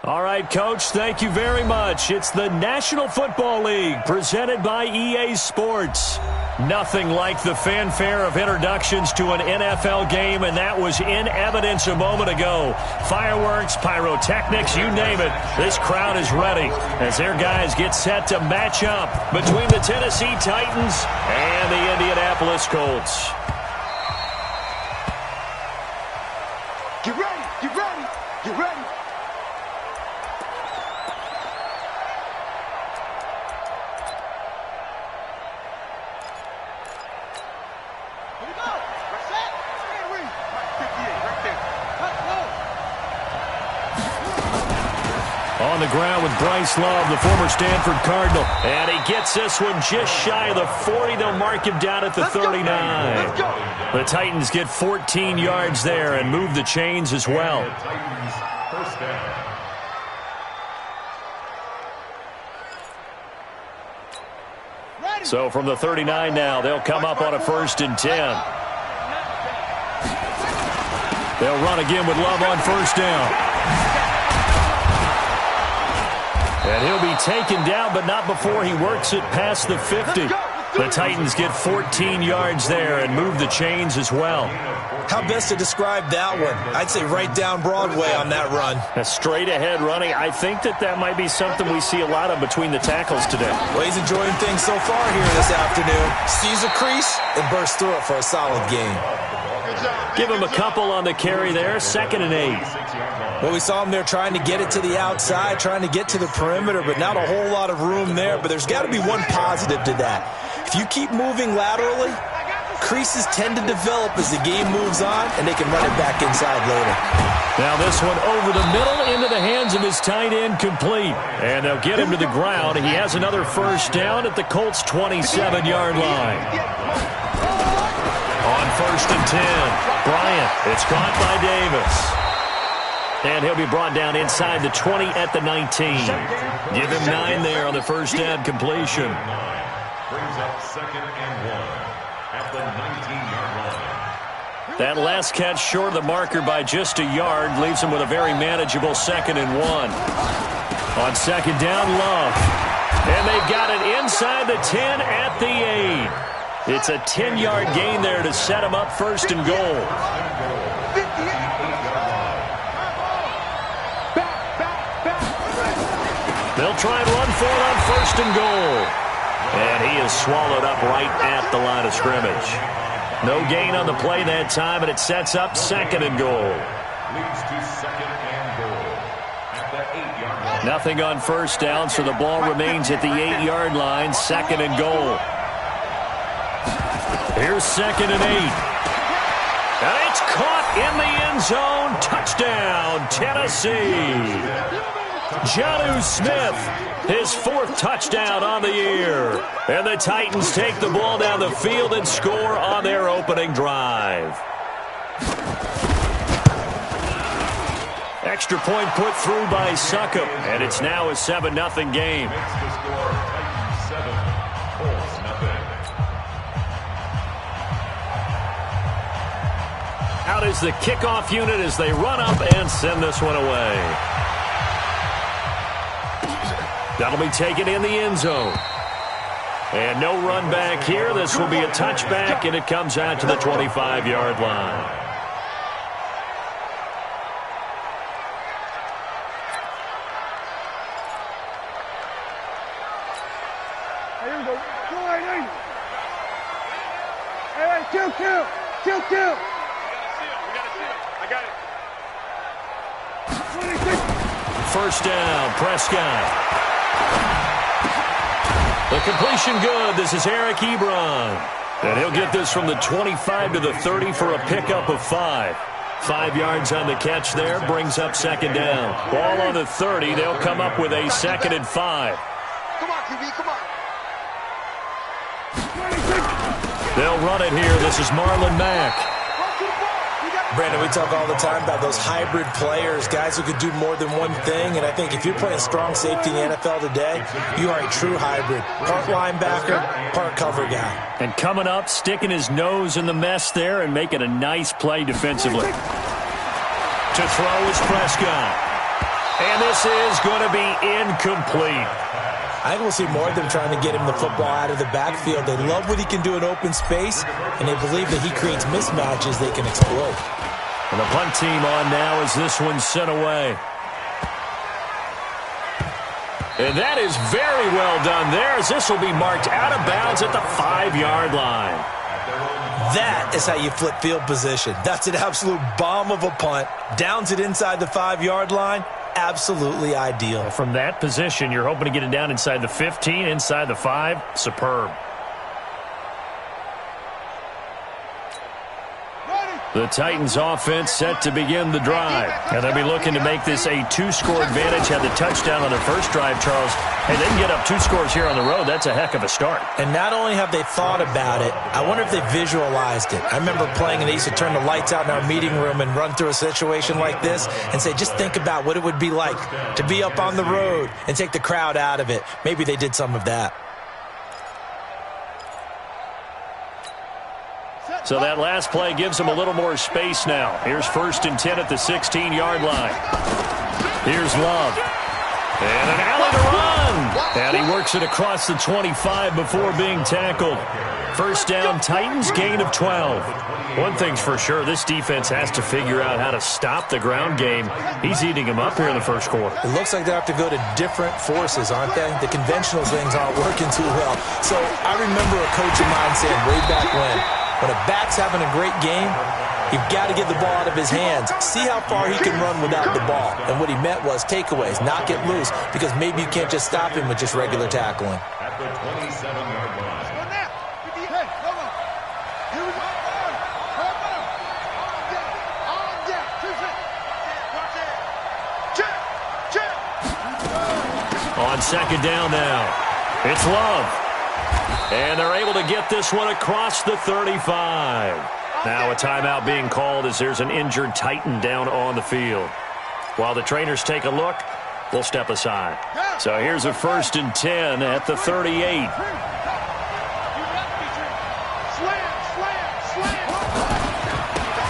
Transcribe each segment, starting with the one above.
All right, Coach, thank you very much. It's the National Football League presented by EA Sports. Nothing like the fanfare of introductions to an NFL game, and that was in evidence a moment ago. Fireworks, pyrotechnics, you name it. This crowd is ready as their guys get set to match up between the Tennessee Titans and the Indianapolis Colts. Get ready, get ready, get ready. On the ground with Bryce Love, the former Stanford Cardinal. And he gets this one just shy of the 40. They'll mark him down at the 39. The Titans get 14 yards there and move the chains as well. So from the 39 now, they'll come up on a 1st and 10. They'll run again with Love on 1st down. And he'll be taken down, but not before he works it past the 50. The Titans get 14 yards there and move the chains as well. How best to describe that one? I'd say right down Broadway on that run. A straight-ahead running. I think that might be something we see a lot of between the tackles today. Well, he's enjoying things so far here this afternoon. Sees a crease and bursts through it for a solid gain. Give him a couple on the carry there. 2nd and 8. Well, we saw him there trying to get it to the outside, trying to get to the perimeter, but not a whole lot of room there. But there's got to be one positive to that. If you keep moving laterally, creases tend to develop as the game moves on, and they can run it back inside later. Now this one over the middle into the hands of his tight end, complete. And they'll get him to the ground. He has another 1st down at the Colts' 27-yard line. On 1st and 10, Bryant. It's caught by Davis. And he'll be brought down inside the 20 at the 19. Give him 9 there on the 1st down completion. Brings up 2nd and 1 at the 19-yard line. That last catch short of the marker by just a yard leaves him with a very manageable 2nd and 1. On 2nd down, Love. And they've got it inside the 10 at the 8. It's a 10-yard gain there to set him up 1st and goal. They'll try and run for it on 1st and goal. And he is swallowed up right at the line of scrimmage. No gain on the play that time, and it sets up 2nd and goal. Leads to 2nd and goal at the 8-yard line. Nothing on 1st down, so the ball remains at the 8-yard line, 2nd and goal. Here's 2nd and 8. And it's caught in the end zone. Touchdown, Tennessee. Jonnu Smith, his 4th touchdown on the year. And the Titans take the ball down the field and score on their opening drive. Extra point put through by Succop, and it's now a 7-0 game. Makes the score Titans 7, Colts nothing. Out is the kickoff unit as they run up and send this one away. That'll be taken in the end zone. And no run back here. This will be a touchback, and it comes out to the 25-yard line. Hey, kill. I got it. 1st down, Prescott. The completion good. This is Eric Ebron. And he'll get this from the 25 to the 30 for a pickup of 5. 5 yards on the catch there, brings up 2nd down. Ball on the 30. They'll come up with a 2nd and 5. Come on, QB, come on. They'll run it here. This is Marlon Mack. Brandon, we talk all the time about those hybrid players, guys who could do more than one thing, and I think if you're playing strong safety in the NFL today, you are a true hybrid. Part linebacker, part cover guy. And coming up, sticking his nose in the mess there and making a nice play defensively. To throw is Prescott. And this is going to be incomplete. I think we'll see more of them trying to get him the football out of the backfield. They love what he can do in open space, and they believe that he creates mismatches they can exploit. And the punt team on now as this one's sent away. And that is very well done there, as this will be marked out of bounds at the 5-yard line. That is how you flip field position. That's an absolute bomb of a punt. Downs it inside the 5-yard line. Absolutely ideal. From that position, you're hoping to get it down inside the 15, inside the 5. Superb. The Titans offense set to begin the drive. And they'll be looking to make this a 2-score advantage. Had the touchdown on their first drive, Charles. Hey, they can get up 2 scores here on the road. That's a heck of a start. And not only have they thought about it, I wonder if they visualized it. I remember playing and they used to turn the lights out in our meeting room and run through a situation like this and say, just think about what it would be like to be up on the road and take the crowd out of it. Maybe they did some of that. So that last play gives them a little more space now. Here's 1st and 10 at the 16-yard line. Here's Love. And an alley to run. And he works it across the 25 before being tackled. First down, Titans, gain of 12. One thing's for sure, this defense has to figure out how to stop the ground game. He's eating them up here in the first quarter. It looks like they have to go to different forces, aren't they? The conventional things aren't working too well. So I remember a coach of mine saying way back when a back's having a great game, you've got to get the ball out of his hands. See how far he can run without the ball. And what he meant was takeaways, knock it loose, because maybe you can't just stop him with just regular tackling. At the 27-yard line. On second down now, it's Love. And they're able to get this one across the 35. Now a timeout being called as there's an injured Titan down on the field. While the trainers take a look, we'll step aside. So here's a 1st and 10 at the 38.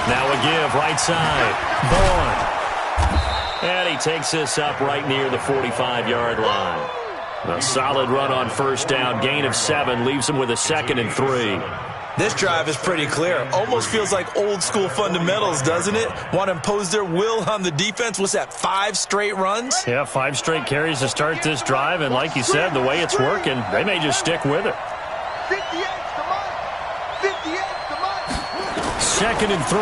Now a give right side. Bourne. And he takes this up right near the 45-yard line. A solid run on first down, gain of 7, leaves him with a 2nd and 3. This drive is pretty clear. Almost feels like old school fundamentals, doesn't it? Want to impose their will on the defense. What's that, 5 straight runs? Yeah, 5 straight carries to start this drive, and like you said, the way it's working, they may just stick with it. 2nd and 3.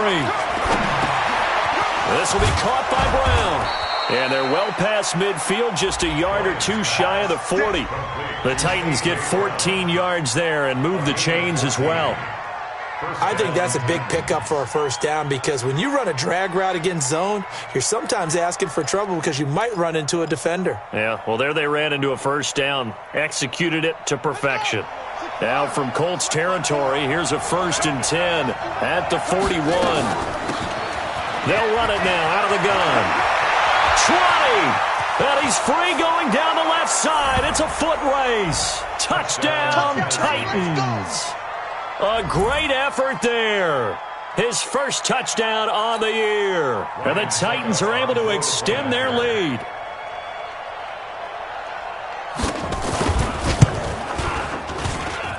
This will be caught by Brown. And they're well past midfield, just a yard or 2 shy of the 40. The Titans get 14 yards there and move the chains as well. I think that's a big pickup for a first down, because when you run a drag route against zone, you're sometimes asking for trouble because you might run into a defender. Yeah, well, there they ran into a first down, executed it to perfection. Now from Colts territory, here's a 1st and 10 at the 41. They'll run it now out of the gun. 20, and he's free going down the left side. It's a foot race. Touchdown, Titans. A great effort there. His first touchdown on the year. And the Titans are able to extend their lead.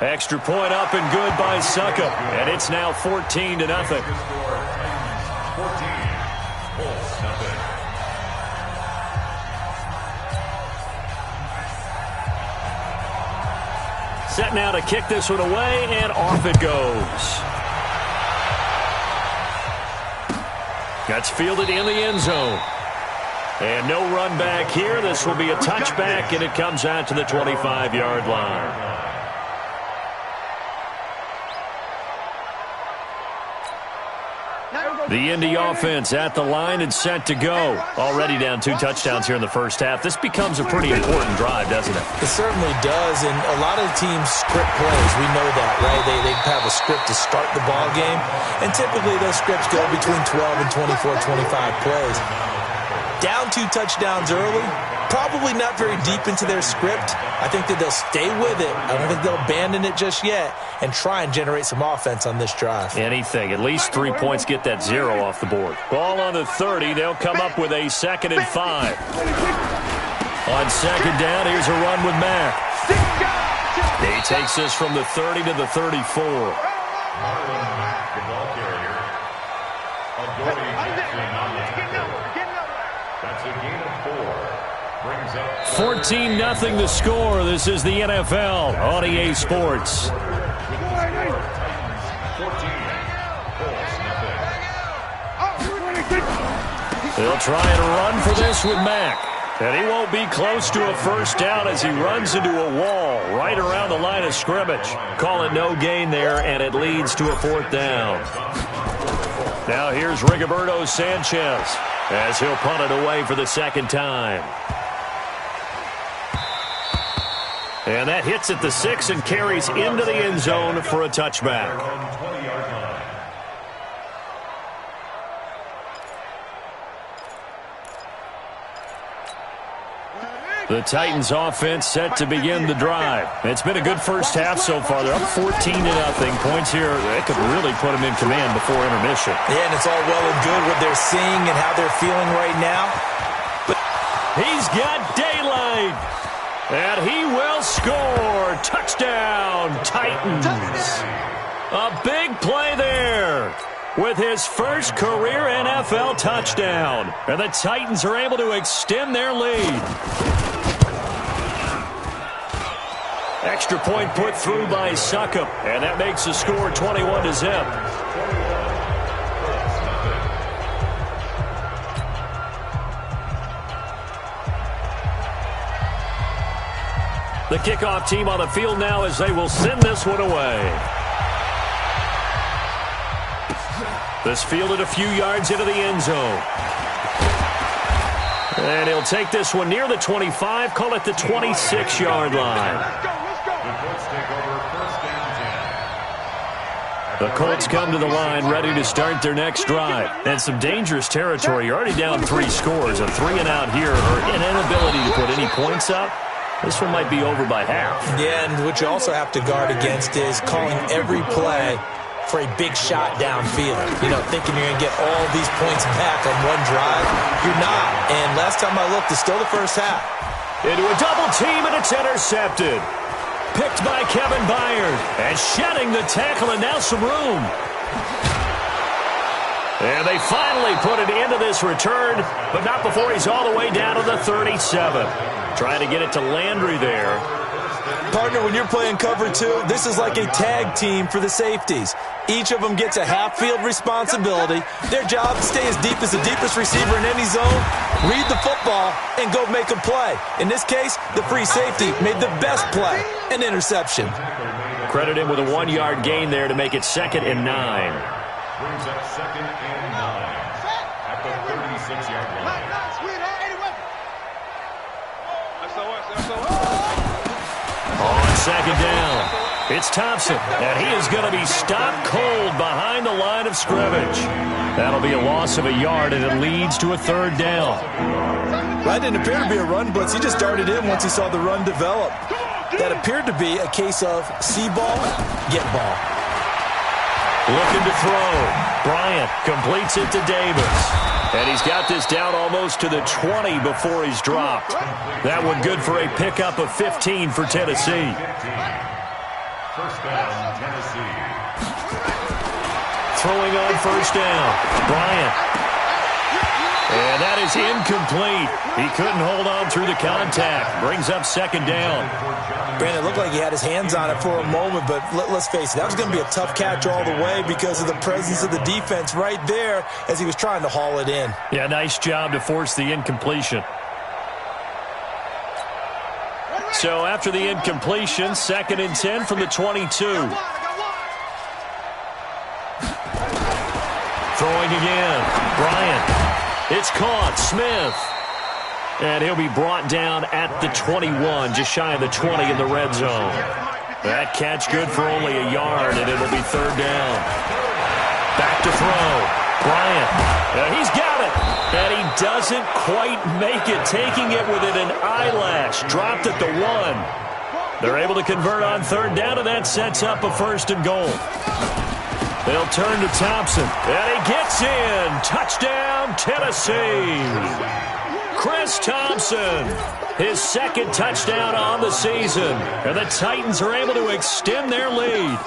Extra point up and good by Suckup. And it's now 14-0. 14-0. Set now to kick this one away, and off it goes. That's fielded in the end zone. And no run back here. This will be a touchback, and it comes out to the 25-yard line. The Indy offense at the line and set to go. Already down 2 touchdowns here in the first half. This becomes a pretty important drive, doesn't it? It certainly does, and a lot of teams script plays. We know that, right? They have a script to start the ball game, and typically those scripts go between 12 and 24, 25 plays. Down 2 touchdowns early, probably not very deep into their script. I think that they'll stay with it. I don't think they'll abandon it just yet and try and generate some offense on this drive. Anything. At least 3 points, get that 0 off the board. Ball on the 30. They'll come up with a 2nd and 5. On 2nd down, here's a run with Mack. He takes this from the 30 to the 34. Marlon Mack, the ball carrier. That's a gain of 4. Brings up 14-0 the score. This is the NFL on EA Sports. 14. They'll try and run for this with Mack. And he won't be close to a first down as he runs into a wall right around the line of scrimmage. Call it no gain there, and it leads to a 4th down. Now here's Rigoberto Sanchez as he'll punt it away for the 2nd time. And that hits at the 6 and carries into the end zone for a touchback. The Titans offense set to begin the drive. It's been a good first half so far. They're up 14-0. Points here, they could really put them in command before intermission. Yeah, and it's all well and good what they're seeing and how they're feeling right now. But he's got daylight. And he will score. Touchdown, Titans. A big play there with his first career NFL touchdown. And the Titans are able to extend their lead. Extra point put through by Succop, and that makes the score 21-0. The kickoff team on the field now as they will send this one away. This fielded a few yards into the end zone. And he'll take this one near the 25, call it the 26-yard line. The Colts come to the line ready to start their next drive. And some dangerous territory. You're already down 3 scores. A 3-and-out here or an inability to put any points up. This one might be over by half. Yeah, and what you also have to guard against is calling every play for a big shot downfield. You know, thinking you're going to get all these points back on one drive. You're not. And last time I looked, it's still the first half. Into a double team, and it's intercepted. Picked by Kevin Byard. And shedding the tackle, and now some room. And they finally put it into this return, but not before he's all the way down to the 37. Trying to get it to Landry there. Partner, when you're playing cover 2, this is like a tag team for the safeties. Each of them gets a half-field responsibility. Their job is to stay as deep as the deepest receiver in any zone, read the football, and go make a play. In this case, the free safety made the best play, an interception. Credit him with a 1-yard gain there to make it 2nd and 9. Brings up 2nd and 9 at the 36-yard line. On 2nd down, it's Thompson, and he is going to be stopped cold behind the line of scrimmage. That'll be a loss of a yard, and it leads to a 3rd down. That didn't appear to be a run blitz. He just darted in once he saw the run develop. That appeared to be a case of see ball, get ball. Looking to throw. Bryant completes it to Davis. And he's got this down almost to the 20 before he's dropped. That one good for a pickup of 15 for Tennessee. First down, Tennessee. Throwing on first down. Bryant. And that is incomplete. He couldn't hold on through the contact. Brings up 2nd down. Brandon, it looked like he had his hands on it for a moment, but let's face it, that was going to be a tough catch all the way because of the presence of the defense right there as he was trying to haul it in. Yeah, nice job to force the incompletion. So after the incompletion, 2nd and 10 from the 22. Throwing again. Bryant. It's caught. Smith. And he'll be brought down at the 21, just shy of the 20 in the red zone. That catch good for only a yard, and it'll be 3rd down. Back to throw. Bryant. He's got it. And he doesn't quite make it, taking it within an eyelash. Dropped at the 1. They're able to convert on third down, and that sets up a 1st and goal. They'll turn to Thompson, and he gets in. Touchdown, Tennessee. Chris Thompson, his 2nd touchdown on the season. And the Titans are able to extend their lead.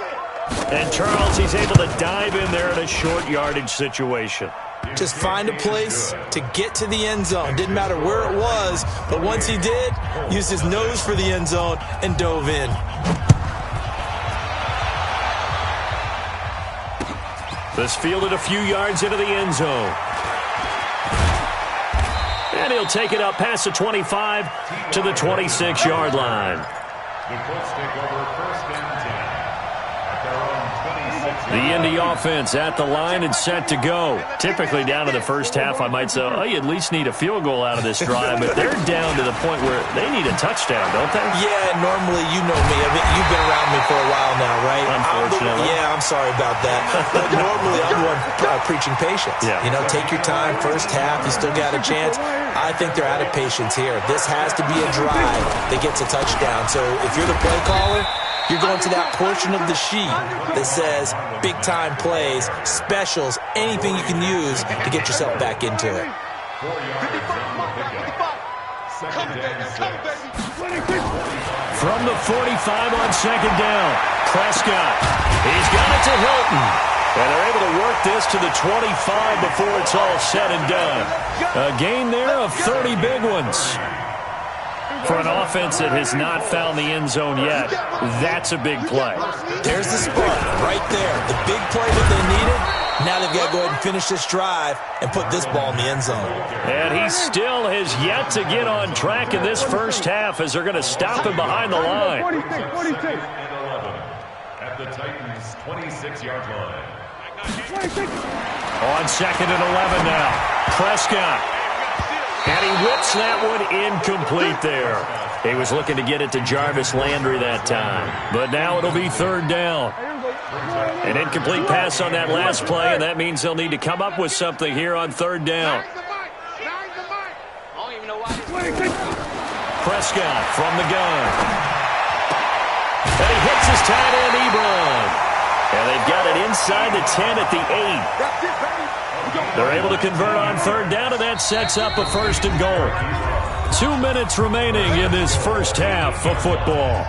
And Charles, he's able to dive in there in a short yardage situation. Just find a place to get to the end zone. Didn't matter where it was, but once he did, used his nose for the end zone and dove in. This fielded a few yards into the end zone. And he'll take it up past the 25 to the 26-yard line. The Colts take over 1st and 10 at their own 26. The Indy offense at the line and set to go. Typically down to the first half, I might say, oh, you at least need a field goal out of this drive, but they're down to the point where they need a touchdown, don't they? Yeah, normally, you know me. I mean, you've been around me for a while now, right? Unfortunately. I'm sorry about that. But normally, I'm the one preaching patience. Yeah. You know, take your time. First half, you still got a chance. I think they're out of patience here. This has to be a drive that gets a touchdown. So if you're the play caller, you're going to that portion of the sheet that says big-time plays, specials, anything you can use to get yourself back into it. 4 yards on the pickup. 2nd and 6. From the 45 on 2nd down, Prescott. He's got it to Hilton. And they're able to work this to the 25 before it's all said and done. A gain there of 30 big ones. For an offense that has not found the end zone yet, that's a big play. There's the spark right there. The big play that they needed. Now they've got to go ahead and finish this drive and put this ball in the end zone. And he still has yet to get on track in this first half as they're going to stop him behind the line. 2nd and 11 at the Titans' 26-yard line. On 2nd and 11 now, Prescott. And he whips that one incomplete there. He was looking to get it to Jarvis Landry that time. But now it'll be 3rd down. An incomplete pass on that last play, and that means they'll need to come up with something here on 3rd down. Prescott from the gun. And he hits his tight end, Ebron. And they've got it inside the 10 at the 8. They're able to convert on 3rd down, and that sets up a 1st and goal. 2 minutes remaining in this first half of football.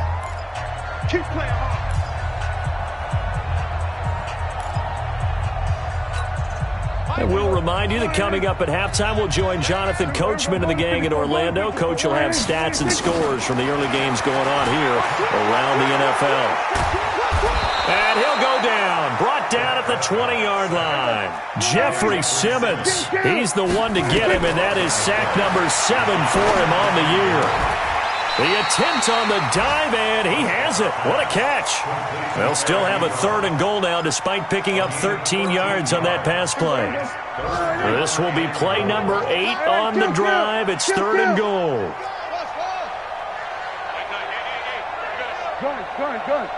Keep playing hard. And we'll remind you that coming up at halftime, we'll join Jonathan Coachman and the gang in Orlando. Coach will have stats and scores from the early games going on here around the NFL. And he'll go down, brought down at the 20-yard line. Jeffrey Simmons, he's the one to get him, and that is sack number 7 for him on the year. The attempt on the dive, and he has it. What a catch. They'll still have a 3rd and goal now despite picking up 13 yards on that pass play. This will be play number 8 on the drive. It's 3rd and goal. Good.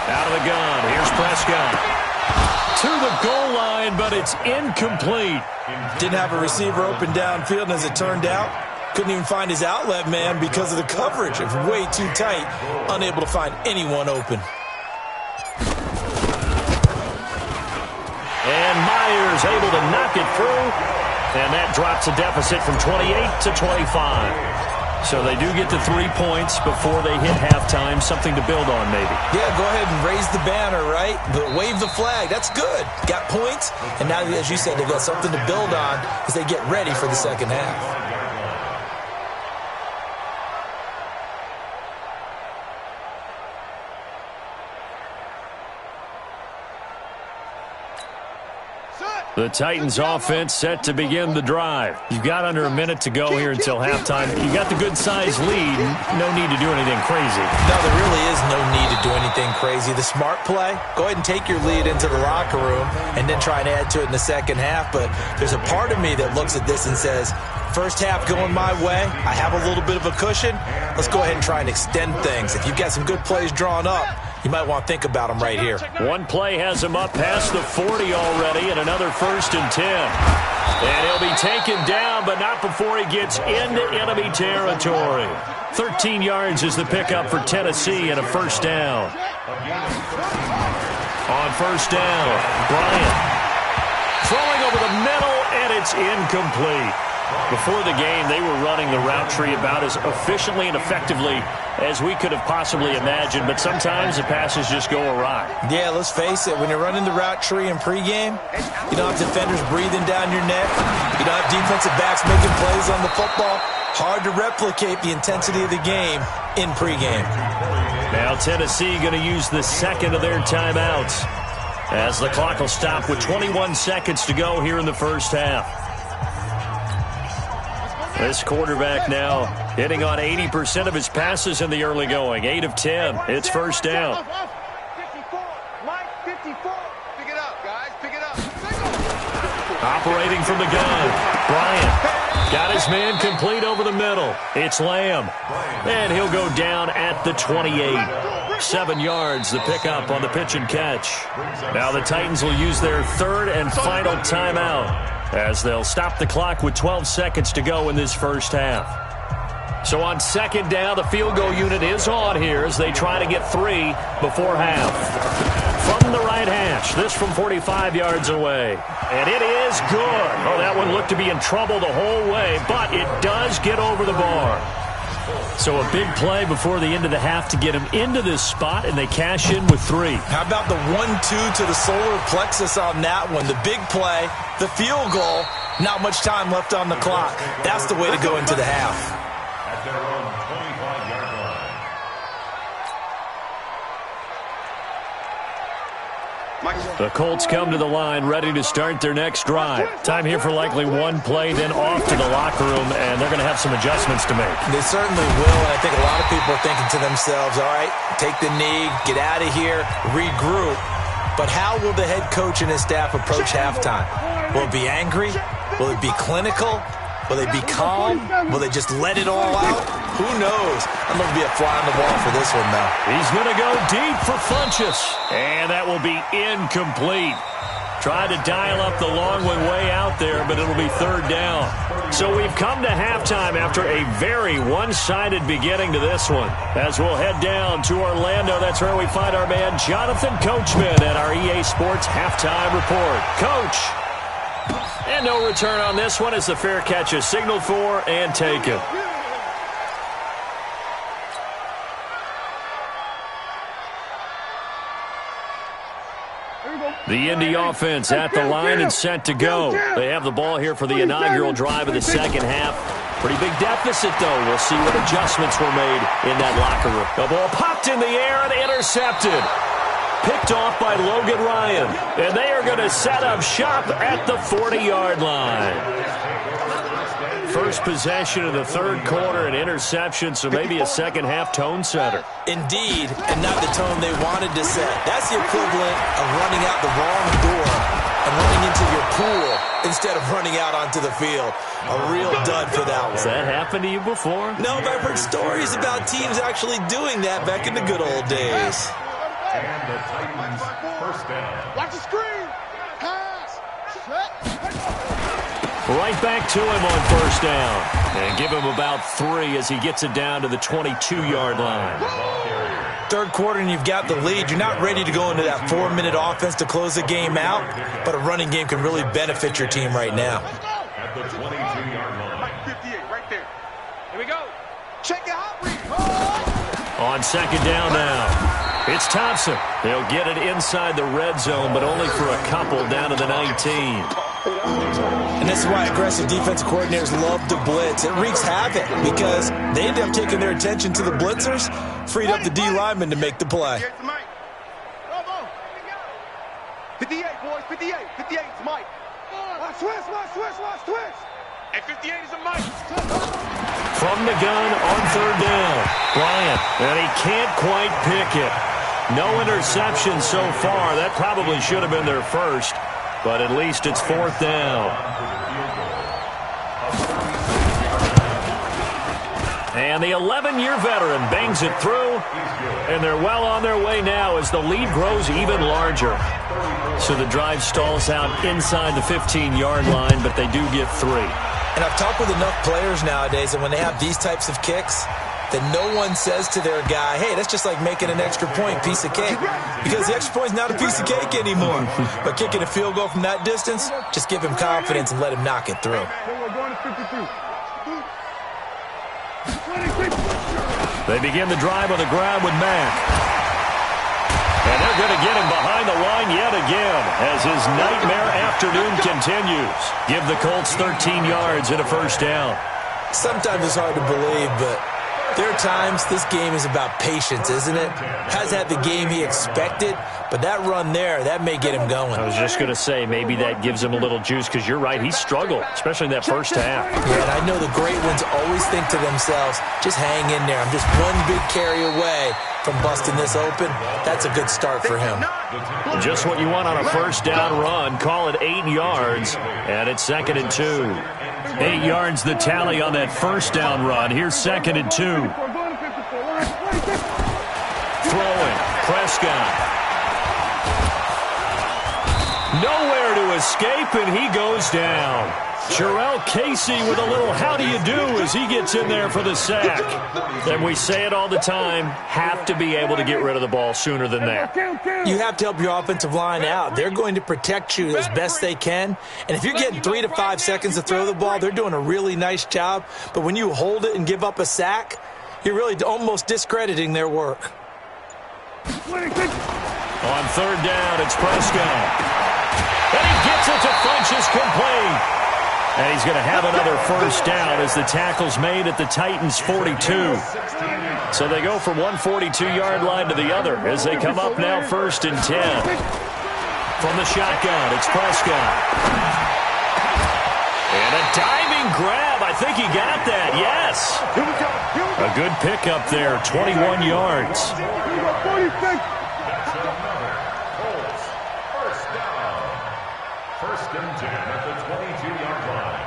Out of the gun, here's Prescott. To the goal line, but it's incomplete. Didn't have a receiver open downfield, and as it turned out, couldn't even find his outlet man because of the coverage. It was way too tight, unable to find anyone open. And Myers able to knock it through, and that drops a deficit from 28 to 25. So they do get to 3 points before they hit halftime, something to build on maybe. Yeah, go ahead and raise the banner, right? But wave the flag. That's good. Got points, and now, as you said, they've got something to build on as they get ready for the second half. The Titans offense set to begin the drive. You've got under a minute to go here until halftime. You got the good-sized lead. No need to do anything crazy. No, there really is no need to do anything crazy. The smart play, go ahead and take your lead into the locker room and then try and add to it in the second half. But there's a part of me that looks at this and says, first half going my way, I have a little bit of a cushion. Let's go ahead and try and extend things. If you've got some good plays drawn up, You might want to think about him right here. One play has him up past the 40 already, and another 1st and 10. And he'll be taken down, but not before he gets into enemy territory. 13 yards is the pickup for Tennessee and a 1st down. On 1st down, Bryant throwing over the middle, and it's incomplete. Before the game, they were running the route tree about as efficiently and effectively as we could have possibly imagined, but sometimes the passes just go awry. Yeah, let's face it, when you're running the route tree in pregame, you don't have defenders breathing down your neck. You don't have defensive backs making plays on the football. Hard to replicate the intensity of the game in pregame. Now Tennessee going to use the second of their timeouts as the clock will stop with 21 seconds to go here in the 1st half. This quarterback now hitting on 80% of his passes in the early going. 8 of 10. It's 1st down. 54. Mike, 54. Pick it up, guys. Pick it up. Operating from the gun. Bryant got his man complete over the middle. It's Lamb. And he'll go down at the 28. 7 yards, the pickup on the pitch and catch. Now the Titans will use their 3rd and final timeout, as they'll stop the clock with 12 seconds to go in this 1st half. So on 2nd down, the field goal unit is on here as they try to get 3 before half. From the right hash, this from 45 yards away. And it is good. Oh, that one looked to be in trouble the whole way, but it does get over the bar. So a big play before the end of the half to get him into this spot, and they cash in with 3. How about the 1-2 to the solar plexus on that one? The big play, the field goal, not much time left on the clock. That's the way to go into the half. At their own 25-yard line. The Colts come to the line ready to start their next drive. Time here for likely one play, then off to the locker room, and they're going to have some adjustments to make. They certainly will, and I think a lot of people are thinking to themselves, all right, take the knee, get out of here, regroup. But how will the head coach and his staff approach halftime? Will it be angry? Will it be clinical? Will they be calm? Will they just let it all out? Who knows? I'm going to be a fly on the wall for this one, though. He's going to go deep for Funchess. And that will be incomplete. Tried to dial up the long one way out there, but it'll be 3rd down. So we've come to halftime after a very one-sided beginning to this one. As we'll head down to Orlando, that's where we find our man Jonathan Coachman at our EA Sports Halftime Report. Coach. And no return on this one as the fair catch is signaled for and taken. The Indy offense at the line and set to go. They have the ball here for the inaugural drive of the 2nd half. Pretty big deficit, though. We'll see what adjustments were made in that locker room. The ball popped in the air and intercepted. Picked off by Logan Ryan. And they are going to set up shop at the 40-yard line. First possession of the 3rd quarter, an interception, so maybe a 2nd half tone setter. Indeed, and not the tone they wanted to set. That's the equivalent of running out the wrong door and running into your pool instead of running out onto the field. A real dud for that one. Has that happened to you before? No, but I've heard stories about teams actually doing that back in the good old days. And the Titans 1st down. Watch the screen. Pass. Right back to him on 1st down. And give him about 3 as he gets it down to the 22-yard line. 3rd quarter and you've got the lead. You're not ready to go into that 4-minute offense to close the game out, but a running game can really benefit your team right now. At the 22-yard line. 58, right there. Here we go. Check it out. On 2nd down now. It's Thompson. They'll get it inside the red zone, but only for a couple down to the 19. And this is why aggressive defensive coordinators love to blitz. It wreaks havoc because they end up taking their attention to the blitzers, freed up the D lineman to make the play. 58, boys, 58. 58 is Mike. Watch twist. And 58 is a Mike. From the gun on 3rd down. Bryant, and he can't quite pick it. No interception so far. That probably should have been their first, but at least it's 4th down. And the 11-year veteran bangs it through, and they're well on their way now as the lead grows even larger. So the drive stalls out inside the 15-yard line, but they do get 3. And I've talked with enough players nowadays, and when they have these types of kicks, that no one says to their guy, hey, that's just like making an extra point, piece of cake. Because the extra point's not a piece of cake anymore. But kicking a field goal from that distance, just give him confidence and let him knock it through. They begin the drive on the ground with Mack. And they're going to get him behind the line yet again as his nightmare afternoon continues. Give the Colts 13 yards and a first down. Sometimes it's hard to believe, but there are times this game is about patience, isn't it? Has had the game he expected, but that run there, that may get him going. I was just going to say, maybe that gives him a little juice, because you're right, he struggled, especially in that first half. Yeah, and I know the great ones always think to themselves, just hang in there. I'm just one big carry away from busting this open. That's a good start for him. Just what you want on a first down run. Call it 8 yards, and it's 2nd and 2. 8 yards the tally on that first down run. Here's 2nd and 2. Throwing, Prescott. Nowhere to escape, and he goes down. Jarrell Casey with a little how do you do as he gets in there for the sack. And we say it all the time, have to be able to get rid of the ball sooner than that. You have to help your offensive line out. They're going to protect you as best they can. And if you're getting 3 to 5 seconds to throw the ball, they're doing a really nice job. But when you hold it and give up a sack, you're really almost discrediting their work. On 3rd down, it's Prescott. And he gets it to Funchess complete. And he's going to have another first down as the tackle's made at the Titans' 42. So they go from one 42-yard line to the other as they come up now 1st and 10. From the shotgun, it's Prescott. And a diving grab. I think he got that, yes. A good pickup there, 21 yards. First and 10 at the 22-yard line.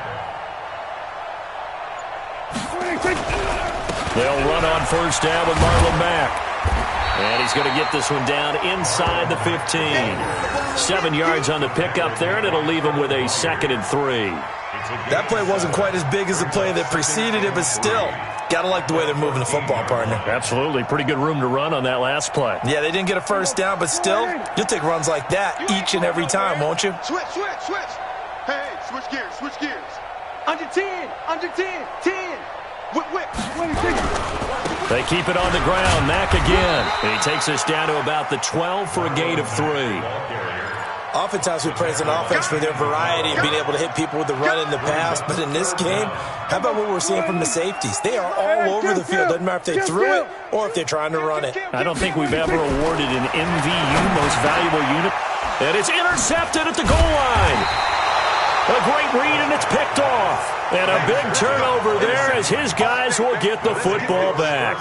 They'll run on first down with Marlon Mack. And he's going to get this one down inside the 15. 7 yards on the pickup there, and it'll leave him with a 2nd and 3. That play wasn't quite as big as the play that preceded it, but still, got to like the way they're moving the football, partner. Absolutely. Pretty good room to run on that last play. Yeah, they didn't get a first down, but still, you'll take runs like that each and every time, won't you? Switch. Hey, switch gears. Under 10, 10. Whip. They keep it on the ground. Mack again. And he takes us down to about the 12 for a gain of 3. Oftentimes we praise an offense for their variety of being able to hit people with the run in the pass, but in this game, how about what we're seeing from the safeties? They are all over the field. Doesn't matter if they threw it or if they're trying to run it. I don't think we've ever awarded an MVU, most valuable unit. And it's intercepted at the goal line. A great read, and it's picked off. And a big turnover there as his guys will get the football back.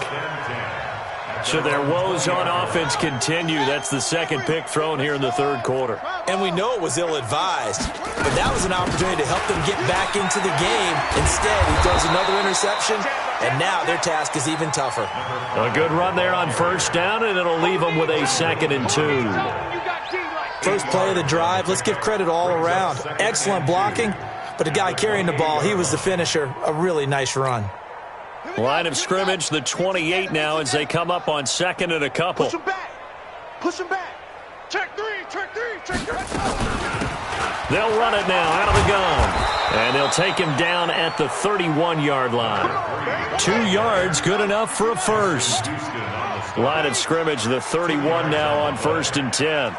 So their woes on offense continue. That's the 2nd pick thrown here in the 3rd quarter. And we know it was ill-advised, but that was an opportunity to help them get back into the game. Instead, he throws another interception, and now their task is even tougher. A good run there on first down, and it'll leave them with a 2nd and 2. First play of the drive, let's give credit all around. Excellent blocking, but the guy carrying the ball, he was the finisher. A really nice run. Line of scrimmage, the 28 now as they come up on 2nd and a couple. Push him back. Check three. They'll run it now out of the gun. And they'll take him down at the 31-yard line. 2 yards, good enough for a first. Line of scrimmage, the 31 now on 1st and 10.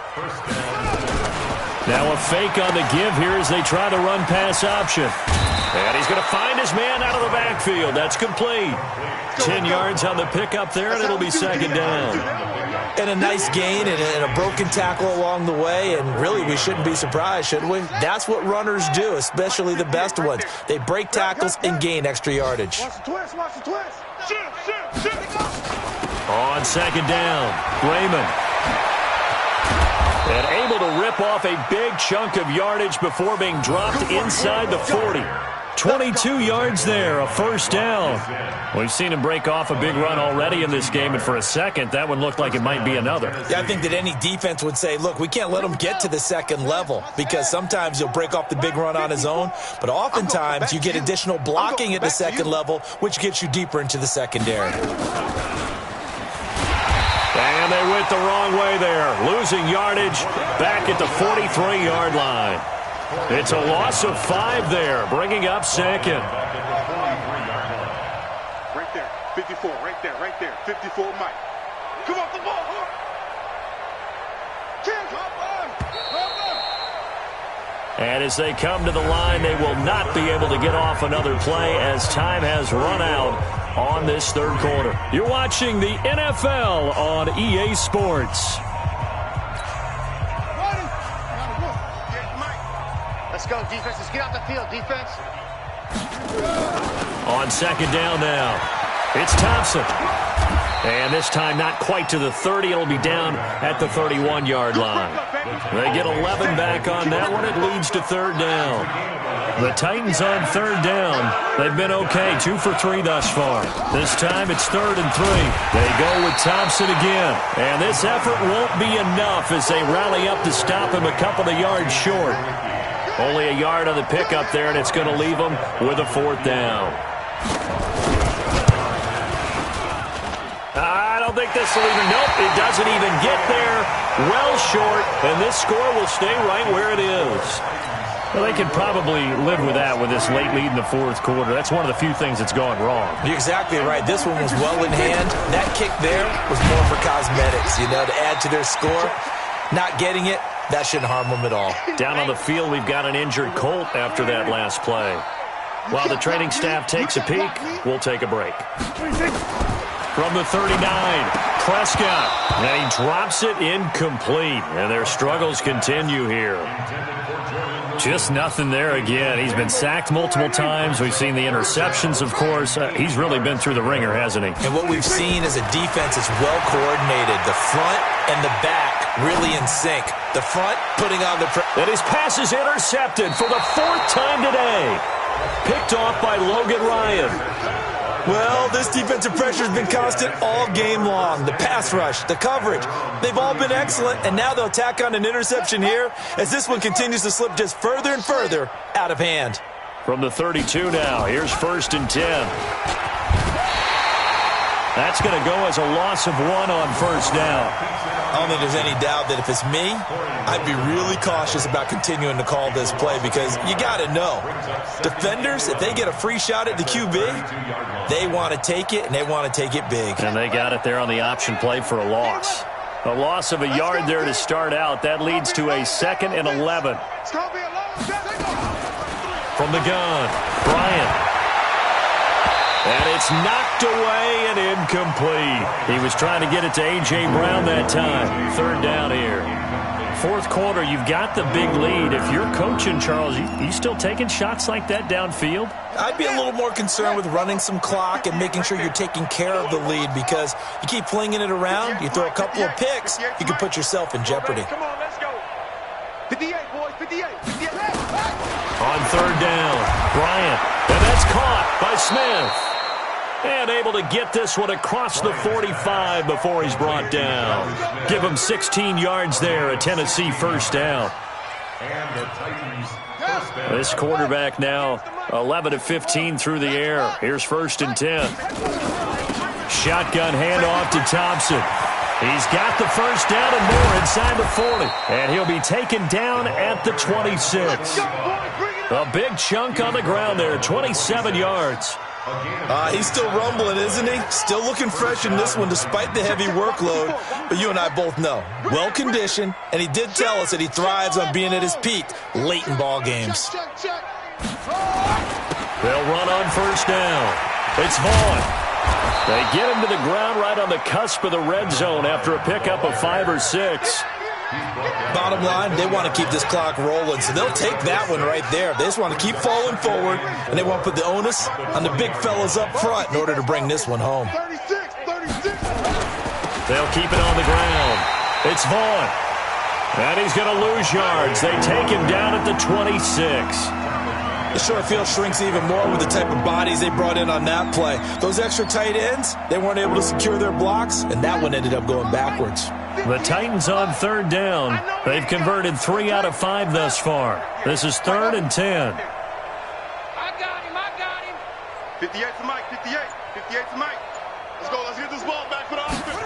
Now a fake on the give here as they try the run-pass option. And he's going to find his man out of the backfield. That's complete. 10 yards on the pickup there, and it'll be 2nd down. And a nice gain and a broken tackle along the way, and really we shouldn't be surprised, should we? That's what runners do, especially the best ones. They break tackles and gain extra yardage. Watch the twist. On 2nd down, Raymond. And able to rip off a big chunk of yardage before being dropped inside the 40. 22 yards there, a first down. We've seen him break off a big run already in this game, and for a second, that one looked like it might be another. Yeah, I think that any defense would say, look, we can't let him get to the second level because sometimes he'll break off the big run on his own, but oftentimes you get additional blocking at the second level, which gets you deeper into the secondary. And they went the wrong way there, losing yardage back at the 43-yard line. It's a loss of 5 there, bringing up second. Right there, 54, right there, 54, Mike. Come on, the ball, And as they come to the line, they will not be able to get off another play as time has run out on this third quarter. You're watching the NFL on EA Sports. Let's go, defense. Let's get out the field, defense. On second down now, it's Thompson. And this time not quite to the 30. It'll be down at the 31-yard line. They get 11 back on that one. It leads to third down. The Titans on third down. They've been okay, 2 for 3 thus far. This time it's 3rd and 3. They go with Thompson again. And this effort won't be enough as they rally up to stop him a couple of yards short. Only a yard on the pickup there, and it's going to leave them with a 4th down. I don't think this will even, nope, it doesn't even get there. Well short, and this score will stay right where it is. Well, they could probably live with that with this late lead in the 4th quarter. That's one of the few things that's gone wrong. You're exactly right. This one was well in hand. That kick there was more for cosmetics, you know, to add to their score. Not getting it, that shouldn't harm them at all. Down on the field, we've got an injured Colt after that last play. While the training staff takes a peek, we'll take a break. From the 39, Prescott, and he drops it incomplete, and their struggles continue here. Just nothing there again. He's been sacked multiple times. We've seen the interceptions, of course. He's really been through the ringer, hasn't he? And what we've seen is a defense that's well coordinated. The front and the back really in sync. The front putting on the pressure. And his pass is intercepted for the 4th time today. Picked off by Logan Ryan. Well, this defensive pressure has been constant all game long. The pass rush, the coverage, they've all been excellent, and now they'll tack on an interception here as this one continues to slip just further and further out of hand. From the 32 now, here's 1st and 10. That's going to go as a loss of 1 on 1st down. I don't think there's any doubt that if it's me, I'd be really cautious about continuing to call this play because you got to know, defenders, if they get a free shot at the QB, they want to take it, and they want to take it big. And they got it there on the option play for a loss. A loss of a yard there to start out. That leads to a 2nd and 11. From the gun, Bryant. And it's knocked away and incomplete. He was trying to get it to A.J. Brown that time. 3rd down here. 4th quarter, you've got the big lead. If you're coaching, Charles, you still taking shots like that downfield? I'd be a little more concerned with running some clock and making sure you're taking care of the lead because you keep flinging it around, you throw a couple of picks, you can put yourself in jeopardy. Come on, let's go. 58, boys, 58, 58. On 3rd down, Bryant. And that's caught by Smith. And able to get this one across the 45 before he's brought down. Give him 16 yards there, a Tennessee 1st down. This quarterback now 11 of 15 through the air. Here's 1st and 10. Shotgun handoff to Thompson. He's got the 1st down and more inside the 40. And he'll be taken down at the 26. A big chunk on the ground there, 27 yards. He's still rumbling, isn't he? Still looking fresh in this one despite the heavy workload. But you and I both know, well-conditioned, and he did tell us that he thrives on being at his peak late in ball games. They'll run on 1st down. It's Vaughn. They get him to the ground right on the cusp of the red zone after a pickup of 5 or 6. Bottom line, they want to keep this clock rolling, so they'll take that one right there. They just want to keep falling forward, and they want to put the onus on the big fellas up front in order to bring this one home. 36. They'll keep it on the ground. It's Vaughn. And he's going to lose yards. They take him down at the 26. The short field shrinks even more with the type of bodies they brought in on that play. Those extra tight ends, they weren't able to secure their blocks, and that one ended up going backwards. The Titans on third down. They've converted 3 out of 5 thus far. This is 3rd and 10. I got him. 58 to Mike, 58 to Mike. Let's go, let's get this ball back for the offense.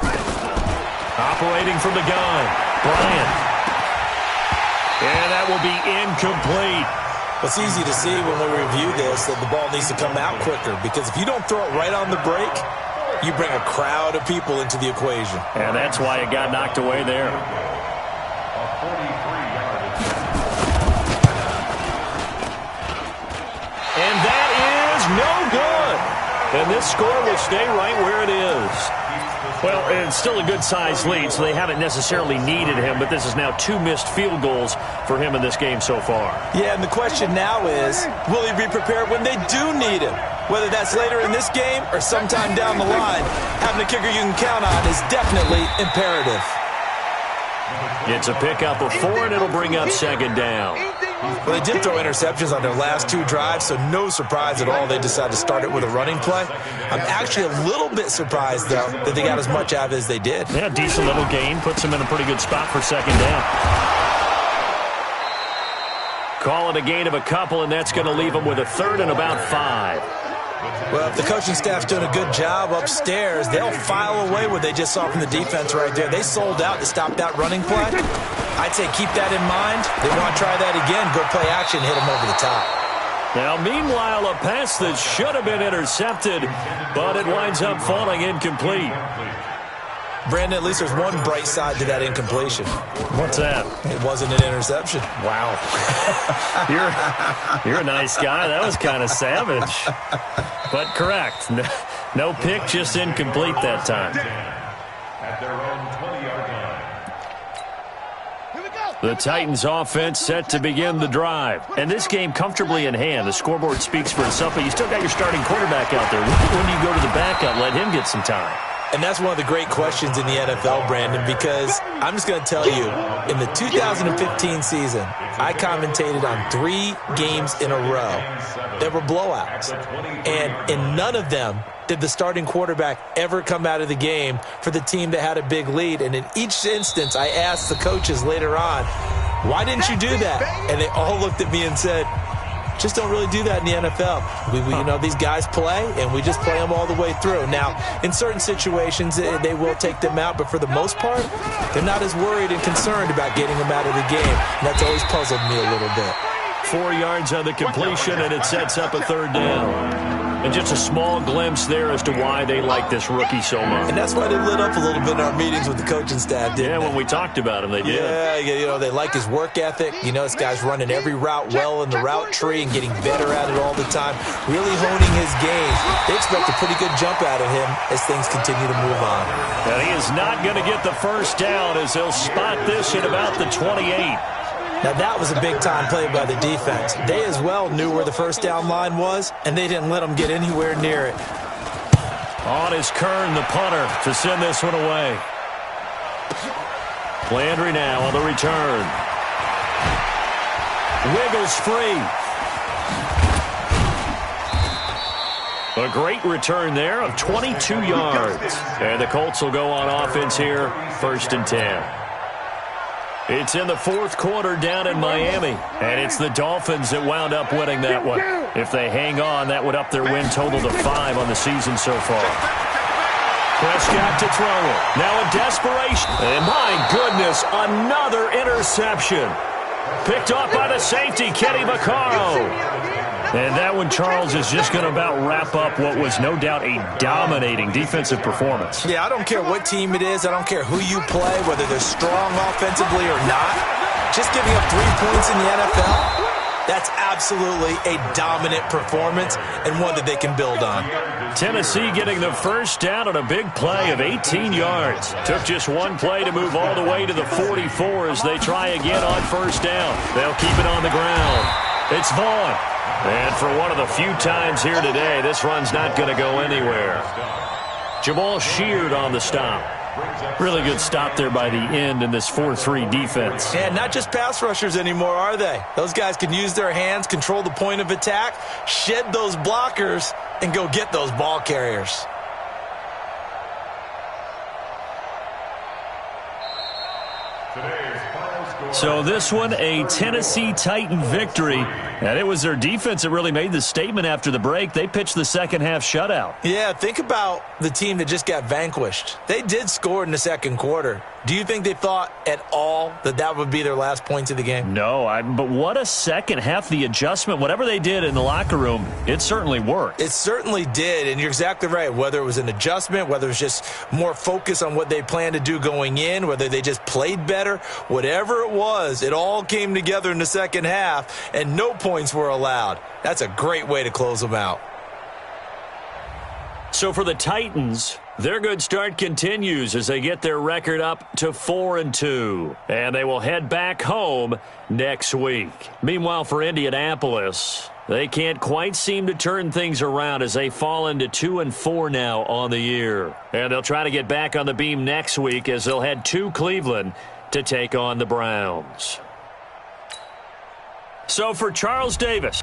Operating from the gun, Bryant. And that will be incomplete. It's easy to see when we review this that the ball needs to come out quicker, because if you don't throw it right on the break, you bring a crowd of people into the equation. And that's why it got knocked away there. And that is no good. And this score will stay right where it is. Well, it's still a good-sized lead, so they haven't necessarily needed him, but this is now 2 missed field goals for him in this game so far. Yeah, and the question now is, will he be prepared when they do need him? Whether that's later in this game or sometime down the line, having a kicker you can count on is definitely imperative. It's a pickup of 4, and it'll bring up 2nd down. Well, they did throw interceptions on their last 2 drives, so no surprise at all they decided to start it with a running play. I'm actually a little bit surprised, though, that they got as much out of it as they did. Yeah, decent little gain. Puts them in a pretty good spot for 2nd down. Call it a gain of a couple, and that's going to leave them with a 3rd and about 5. Well, if the coaching staff's doing a good job upstairs, they'll file away what they just saw from the defense right there. They sold out to stop that running play. I'd say keep that in mind. They want to try that again. Go play action, hit them over the top. Now, meanwhile, a pass that should have been intercepted, but it winds up falling incomplete. Brandon, at least there's one bright side to that incompletion. What's that? It wasn't an interception. Wow. You're a nice guy. That was kind of savage. But correct. No pick, just incomplete that time. At their own 20-yard line. The Titans offense set to begin the drive. And this game comfortably in hand. The scoreboard speaks for itself, but you still got your starting quarterback out there. When do you go to the backup, let him get some time? And that's one of the great questions in the NFL, Brandon, because I'm just going to tell you, in the 2015 season, I commentated on 3 games in a row that were blowouts. And in none of them did the starting quarterback ever come out of the game for the team that had a big lead. And in each instance, I asked the coaches later on, why didn't you do that? And they all looked at me and said, just don't really do that in the NFL. You know, these guys play, and we just play them all the way through. Now, in certain situations, they will take them out, but for the most part, they're not as worried and concerned about getting them out of the game. And that's always puzzled me a little bit. 4 yards on the completion, and it sets up a 3rd down. And just a small glimpse there as to why they like this rookie so much. And that's why they lit up a little bit in our meetings with the coaching staff, didn't they? When we talked about him, they did. Yeah, you know, they like his work ethic. You know, this guy's running every route well in the route tree and getting better at it all the time, really honing his game. They expect a pretty good jump out of him as things continue to move on. And he is not going to get the first down as they'll spot this at about the 28. Now, that was a big-time play by the defense. They as well knew where the first down line was, and they didn't let them get anywhere near it. On is Kern, the punter, to send this one away. Landry now on the return. Wiggles free. A great return there of 22 yards. And the Colts will go on offense here, 1st and 10. It's in the 4th quarter down in Miami, and it's the Dolphins that wound up winning that one. If they hang on, that would up their win total to 5 on the season so far. Prescott to throw it. Now a desperation. And my goodness, another interception. Picked off by the safety, Kenny Vaccaro. And that one, Charles, is just going to about wrap up what was no doubt a dominating defensive performance. Yeah, I don't care what team it is. I don't care who you play, whether they're strong offensively or not. Just giving up 3 points in the NFL, that's absolutely a dominant performance and one that they can build on. Tennessee getting the first down on a big play of 18 yards. Took just one play to move all the way to the 44 as they try again on first down. They'll keep it on the ground. It's Vaughn. And for one of the few times here today, this run's not going to go anywhere. Jamal Sheard on the stop. Really good stop there by the end in this 4-3 defense. Yeah, not just pass rushers anymore, are they? Those guys can use their hands, control the point of attack, shed those blockers, and go get those ball carriers. So this one, a Tennessee Titan victory. And it was their defense that really made the statement after the break. They pitched the second half shutout. Yeah, think about the team that just got vanquished. They did score in the second quarter. Do you think they thought at all that that would be their last points of the game? No, but what a second half. The adjustment, whatever they did in the locker room, it certainly worked. It certainly did, and you're exactly right. Whether it was an adjustment, whether it was just more focus on what they planned to do going in, whether they just played better, whatever it was, it all came together in the second half, and no points were allowed. That's a great way to close them out. So for the Titans, their good start continues as they get their record up to 4-2. And they will head back home next week. Meanwhile, for Indianapolis, they can't quite seem to turn things around as they fall into 2-4 now on the year. And they'll try to get back on the beam next week as they'll head to Cleveland to take on the Browns. So for Charles Davis,